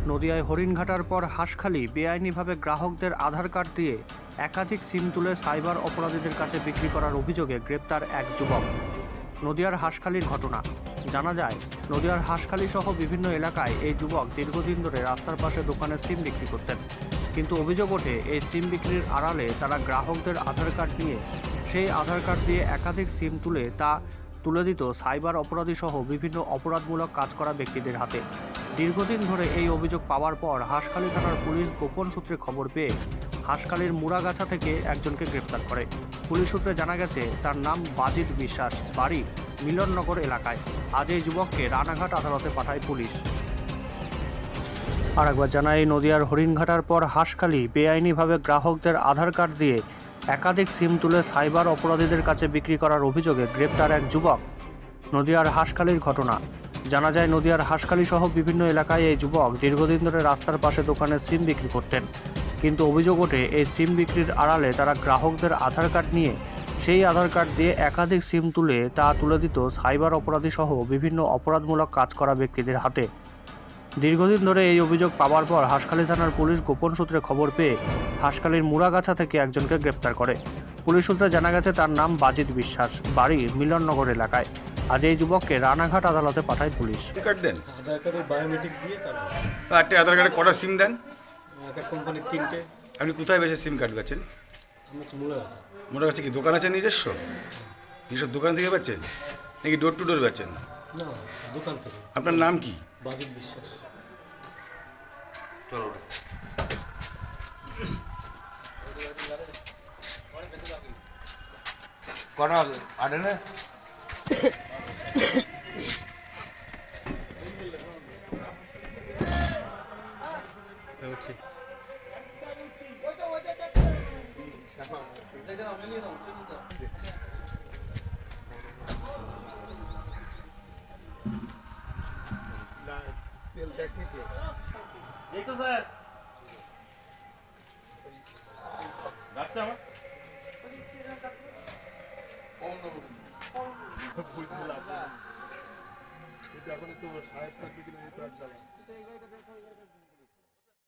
নদিয়ায় হরিণঘাটার পর হাঁসখালি বেআইনিভাবে গ্রাহকদের আধার কার্ড দিয়ে একাধিক সিম তুলে সাইবার অপরাধীদের কাছে বিক্রি করার অভিযোগে গ্রেপ্তার এক যুবক। নদিয়ার হাঁসখালির ঘটনা। জানা যায়, নদিয়ার হাঁসখালি সহ বিভিন্ন এলাকায় এই যুবক দীর্ঘদিন ধরে রাস্তার পাশে দোকানে সিম বিক্রি করতেন। কিন্তু অভিযোগ ওঠে, এই সিম বিক্রির আড়ালে তারা গ্রাহকদের আধার কার্ড নিয়ে সেই আধার কার্ড দিয়ে একাধিক সিম তুলে দিত সাইবার অপরাধী সহ বিভিন্ন অপরাধমূলক কাজ করা ব্যক্তিদের হাতে। দীর্ঘদিন ধরে এই অভিযোগ পাওয়ার পর হাঁসখালি থানার পুলিশ গোপন সূত্রে খবর পেয়ে হাঁসখালির মুড়াগাছা থেকে একজনকে গ্রেপ্তার করে। পুলিশ সূত্রে জানা গেছে, তার নাম বাজিদ বিশ্বাস, বাড়ি মিলননগর এলাকায়। আজ এই যুবককে রানাঘাট আদালতে পাঠায় পুলিশ। আর একবার জানাই, নদিয়ার হরিণঘাটার পর হাঁসখালি বেআইনিভাবে গ্রাহকদের আধার কার্ড দিয়ে একাধিক সিম তুলে সাইবার অপরাধীদের কাছে বিক্রি করার অভিযোগে গ্রেপ্তার এক যুবক। নদিয়ার হাঁসখালির ঘটনা। জানা যায়, নদিয়ার হাঁসখালি সহ বিভিন্ন এলাকায় এই যুবক দীর্ঘদিন ধরে রাস্তার পাশে দোকানে সিম বিক্রি করতেন। কিন্তু অভিযোগ ওঠে, এই সিম বিক্রির আড়ালে তারা গ্রাহকদের আধার কার্ড নিয়ে সেই আধার কার্ড দিয়ে একাধিক সিম তুলে দিত সাইবার অপরাধী সহ বিভিন্ন অপরাধমূলক কাজ করা ব্যক্তিদের হাতে। দীর্ঘদিন ধরে এই অভিযোগ পাওয়ার পর হাঁসখালি থানার পুলিশ গোপন সূত্রে খবর পেয়ে হাঁসখালির মুড়াগাছা থেকে একজনকে গ্রেপ্তার করে। পুলিশ সূত্রে জানা গেছে, তার নাম বাজিদ বিশ্বাস, বাড়ি মিলননগর এলাকায়। আজ এই যুবককে রানাঘাট আদালতে পাঠায় পুলিশ। কার্ড দেন, আধার কার্ডে বায়োমেট্রিক দিয়ে একটা আধার কার্ডে কটা সিম দেন? একটা কোম্পানির 3টে। আপনি কোথায় বেশি সিম কার্ড বেচেন? আমার মূলে আছে। মোটা কাছে কি দোকান আছে নিজস্ব? নিজস্ব দোকান থেকে বেচেন নাকি ডোর টু ডোর বেচেন? না, দোকান থেকে। আপনার নাম কি? বাজিদ বিশ্বাস। চলো কটা আটে না এই তো স্যার রাখছে আমার এখন তো সাহেব থাকবে কিনা এই তো এক জ্বালা।